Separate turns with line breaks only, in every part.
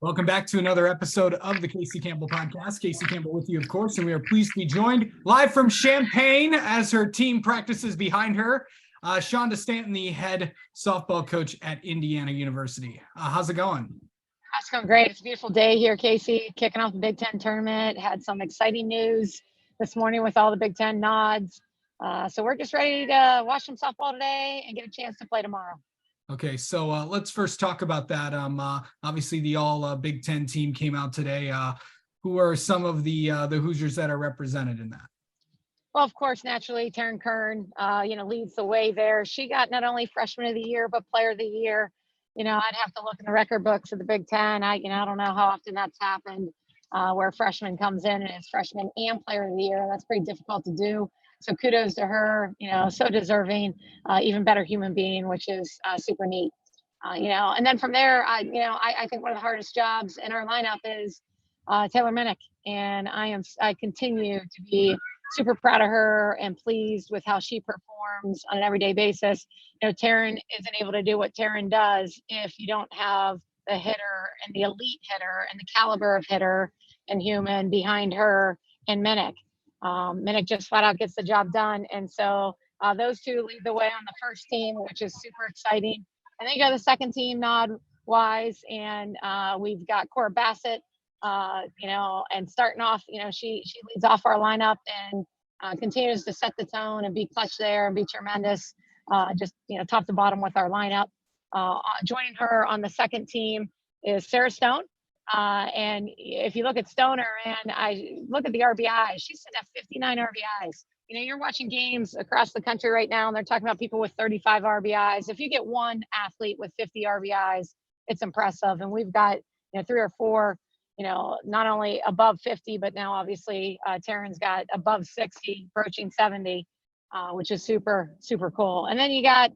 Welcome back to another episode of the Casey Campbell Podcast. Casey Campbell with you, of course, and we are pleased to be joined live from Champaign as her team practices behind her. Shonda Stanton, the head softball coach at Indiana University. How's it going?
It's going great. It's a beautiful day here, Casey. Kicking off the Big Ten tournament. Had some exciting news this morning with all the Big Ten nods. So we're just ready to watch some softball today and get a chance to play tomorrow.
Okay, so let's first talk about that. Obviously, the all Big Ten team came out today. Who are some of the Hoosiers that are represented in that?
Well, of course, naturally, Taryn Kern, leads the way there. She got not only Freshman of the Year, but Player of the Year. I'd have to look in the record books of the Big Ten. I don't know how often that's happened where a freshman comes in and is Freshman and Player of the Year. That's pretty difficult to do. So kudos to her, so deserving, even better human being, which is super neat. And then from there, I think one of the hardest jobs in our lineup is Taylor Minnick. And I continue to be super proud of her and pleased with how she performs on an everyday basis. Taryn isn't able to do what Taryn does if you don't have the hitter and the elite hitter and the caliber of hitter and human behind her and Minnick. Minnick just flat out gets the job done. And so those two lead the way on the first team, which is super exciting. And then you got the second team nod wise. And we've got Cora Bassett, and starting off, she leads off our lineup and continues to set the tone and be clutch there and be tremendous, top to bottom with our lineup. Joining her on the second team is Sarah Stone. And if you look at Stoner and I look at the RBIs, she's sitting at 59 RBIs. You're watching games across the country right now and they're talking about people with 35 RBIs. If you get one athlete with 50 RBIs, it's impressive. And we've got, 3 or 4, not only above 50, but now obviously Taryn's got above 60, approaching 70, which is super, super cool. And then you got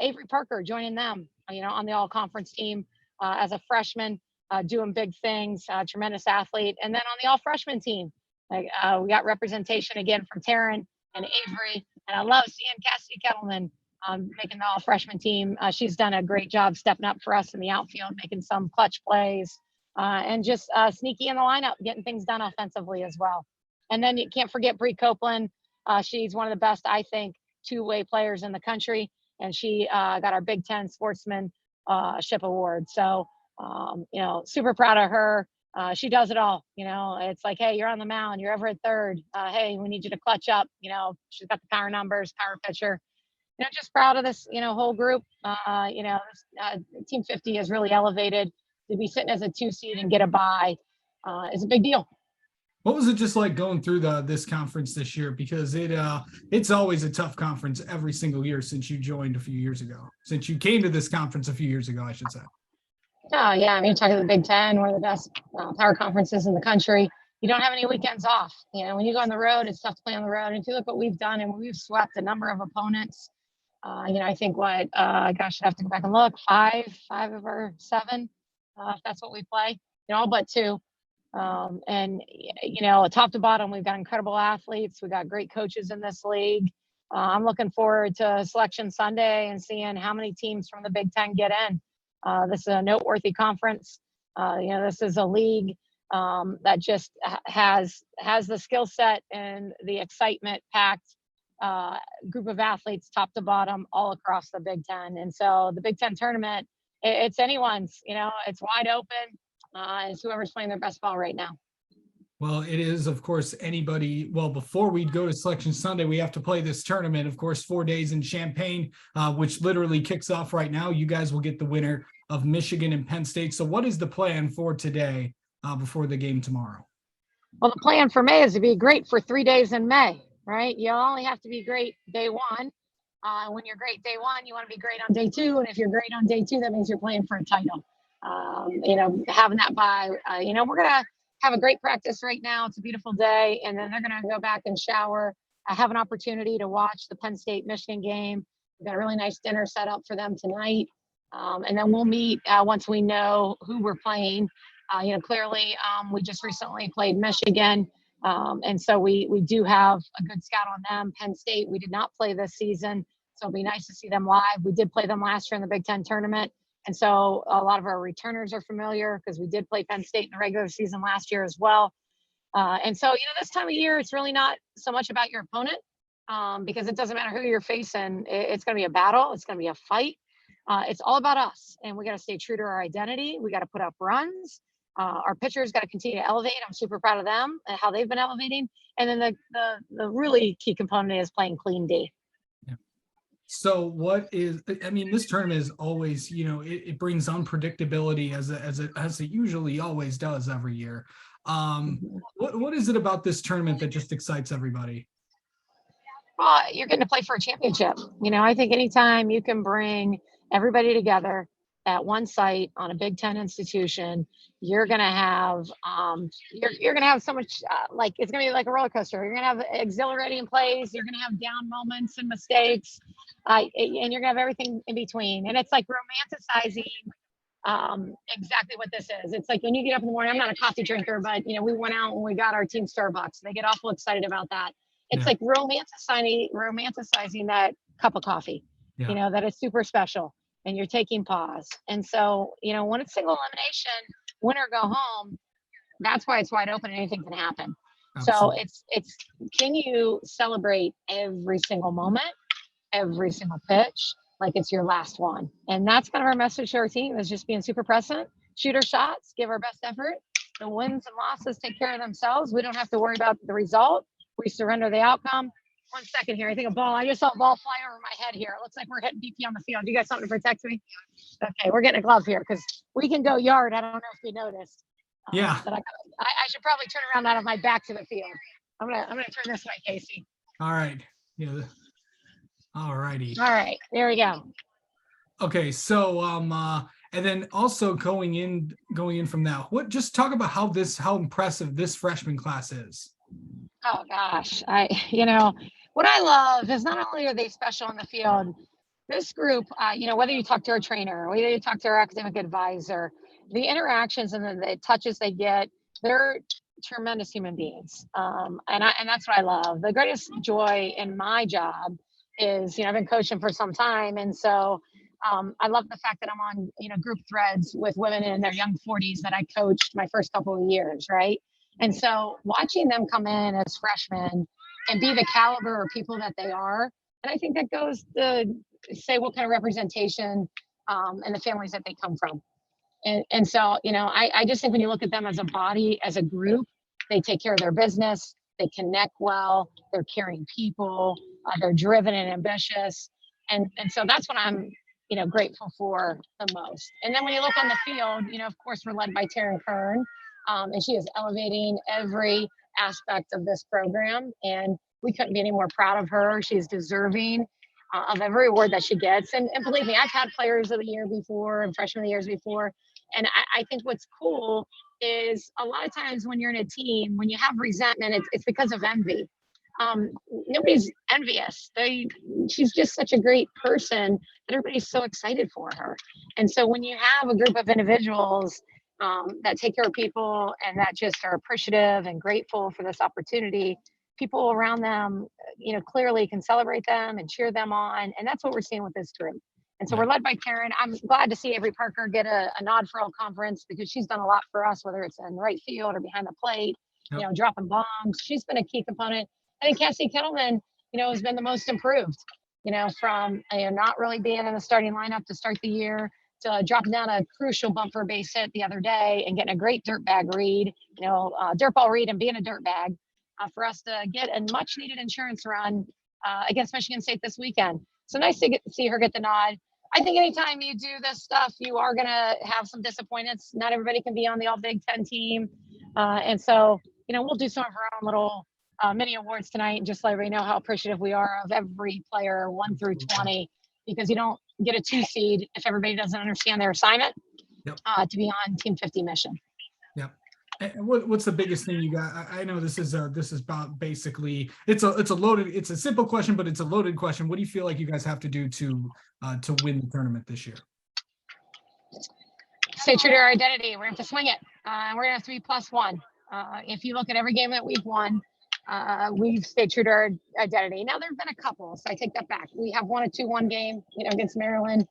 Avery Parker joining them, on the all-conference team as a freshman. Doing big things, tremendous athlete. And then on the all-freshman team, we got representation again from Taryn and Avery. And I love seeing Cassidy Kettleman making the all-freshman team. She's done a great job stepping up for us in the outfield, making some clutch plays, and just sneaky in the lineup, getting things done offensively as well. And then you can't forget Bree Copeland. She's one of the best, I think, two-way players in the country. And she got our Big Ten Sportsmanship Award. So, super proud of her. She does it all. It's like, hey, you're on the mound, you're ever at third. Hey, we need you to clutch up. She's got the power numbers, power pitcher. Just proud of this, whole group. Team 50 is really elevated. To be sitting as a 2 seed and get a bye is a big deal.
What was it just like going through this conference this year? Because it's always a tough conference every single year since you joined a few years ago. Since you came to this conference a few years ago, I should say.
Oh, yeah. You're talking the Big Ten, one of the best power conferences in the country. You don't have any weekends off. When you go on the road, it's tough to play on the road. And if you look what we've done, and we've swept a number of opponents, I think I'd have to go back and look, five of our 7, if that's what we play, all but 2. Top to bottom, we've got incredible athletes. We've got great coaches in this league. I'm looking forward to Selection Sunday and seeing how many teams from the Big Ten get in. This is a noteworthy conference. This is a league that just has the skill set and the excitement packed group of athletes top to bottom all across the Big Ten. And so the Big Ten tournament, it's anyone's, it's wide open. It's whoever's playing their best ball right now.
Well, it is, of course, anybody. Well, before we go to Selection Sunday, we have to play this tournament, of course, 4 days in Champaign, which literally kicks off right now. You guys will get the winner of Michigan and Penn State. So what is the plan for today before the game tomorrow?
Well, the plan for May is to be great for 3 days in May, right? You only have to be great day 1. When you're great day 1, you want to be great on day 2. And if you're great on day 2, that means you're playing for a title. Having that bye, we're going to have a great practice right now. It's a beautiful day. And then they're going to go back and shower. I have an opportunity to watch the Penn State Michigan game. We've got a really nice dinner set up for them tonight. And then we'll meet once we know who we're playing. Clearly we just recently played Michigan. And so we do have a good scout on them. Penn State, we did not play this season. So it'll be nice to see them live. We did play them last year in the Big Ten tournament. And so a lot of our returners are familiar because we did play Penn State in the regular season last year as well. And so, this time of year, it's really not so much about your opponent because it doesn't matter who you're facing. It's going to be a battle. It's going to be a fight. It's all about us. And we got to stay true to our identity. We got to put up runs. Our pitchers got to continue to elevate. I'm super proud of them and how they've been elevating. And then the really key component is playing clean D.
So this tournament is always, it brings unpredictability as it usually always does every year. What is it about this tournament that just excites everybody?
Well, you're getting to play for a championship. I think anytime you can bring everybody together at one site on a Big Ten institution, you're gonna have you're gonna have so much it's gonna be like a roller coaster. You're gonna have exhilarating plays. You're gonna have down moments and mistakes, and you're gonna have everything in between. And it's like romanticizing exactly what this is. It's like when you get up in the morning. I'm not a coffee drinker, but we went out and we got our team Starbucks. They get awful excited about that. It's like romanticizing that cup of coffee. That is super special. And you're taking pause. And so, when it's single elimination, win or go home, that's why it's wide open and anything can happen. Absolutely. So it's can you celebrate every single moment, every single pitch, like it's your last one? And that's kind of our message to our team is just being super present, shoot our shots, give our best effort. The wins and losses take care of themselves. We don't have to worry about the result. We surrender the outcome. 1 second here. I think a ball. I just saw a ball fly over my head here. It looks like we're hitting BP on the field. You got something to protect me? Okay, we're getting a glove here because we can go yard. I don't know if you noticed.
Yeah.
But I should probably turn around out of my back to the field. I'm gonna turn this way, Casey.
All right. Yeah. All righty.
All right. There we go.
Okay. So and then also going in from that, just talk about how impressive this freshman class is.
Oh gosh, what I love is not only are they special in the field, this group, whether you talk to our trainer, whether you talk to our academic advisor, the interactions and the touches they get, they're tremendous human beings. And that's what I love. The greatest joy in my job is, I've been coaching for some time. And so I love the fact that I'm on, group threads with women in their young 40s that I coached my first couple of years, right? And so watching them come in as freshmen and be the caliber of people that they are, and I think that goes to say what kind of representation and the families that they come from. And so, I just think when you look at them as a body, as a group, they take care of their business, they connect well, they're caring people, they're driven and ambitious. And so that's what I'm, grateful for the most. And then when you look on the field, of course, we're led by Taryn Kern. And she is elevating every aspect of this program. And we couldn't be any more proud of her. She's deserving of every award that she gets. And believe me, I've had players of the year before and freshman of the years before. And I think what's cool is a lot of times when you're in a team, when you have resentment, it's because of envy. Nobody's envious. She's just such a great person that everybody's so excited for her. And so when you have a group of individuals that take care of people and that just are appreciative and grateful for this opportunity, people around them, clearly can celebrate them and cheer them on. And that's what we're seeing with this group. And so we're led by Karen. I'm glad to see Avery Parker get a nod for all conference because she's done a lot for us, whether it's in right field or behind the plate, dropping bombs. She's been a key component. I think Cassie Kettleman, has been the most improved, from not really being in the starting lineup to start the year to dropping down a crucial bumper base hit the other day and getting a great dirt bag read, dirt ball read and being a dirt bag for us to get a much needed insurance run against Michigan State this weekend. So nice to see her get the nod. I think anytime you do this stuff, you are going to have some disappointments. Not everybody can be on the all Big Ten team. And so, we'll do some of our own little mini awards tonight and just let everybody know how appreciative we are of every player 1 through 20, because you don't get a 2 seed if everybody doesn't understand their assignment to be on Team 50 mission.
Yep. And what's the biggest thing you got? I know this is about basically it's a simple question, but it's a loaded question. What do you feel like you guys have to do to win the tournament this year?
Stay true to our identity. We're going to have to swing it. We're going to have to be +1. If you look at every game that we've won, we've stayed true to our identity. Now, there have been a couple, so I take that back. We have won a 2-1 game, against Maryland.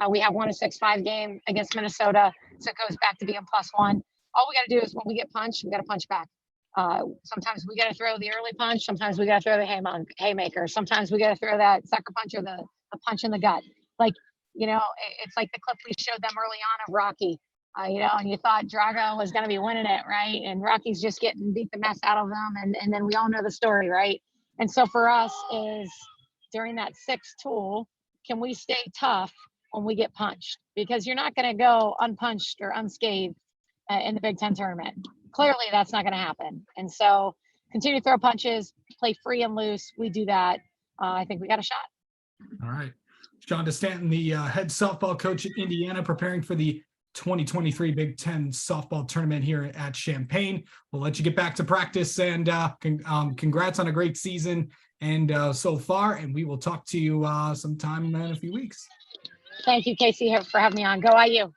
We have won a 6-5 game against Minnesota, so it goes back to being +1. All we got to do is when we get punched, we got to punch back. Sometimes we got to throw the early punch. Sometimes we got to throw the haymaker. Sometimes we got to throw that sucker punch or the punch in the gut. Like, it's like the clip we showed them early on of Rocky, and you thought Drago was going to be winning it, right? And Rocky's just getting beat the mess out of them. And then we all know the story, right? And so for us is during that 6th tool, can we stay tough when we get punched? Because you're not going to go unpunched or unscathed in the Big Ten tournament. Clearly, that's not going to happen. And so continue to throw punches, play free and loose. We do that. I think we got a shot.
All right. Shonda Stanton, the head softball coach at Indiana, preparing for the 2023 Big Ten softball tournament here at Champaign. We'll let you get back to practice, and congrats on a great season and so far. And we will talk to you sometime in a few weeks.
Thank you, Casey, for having me on. Go IU.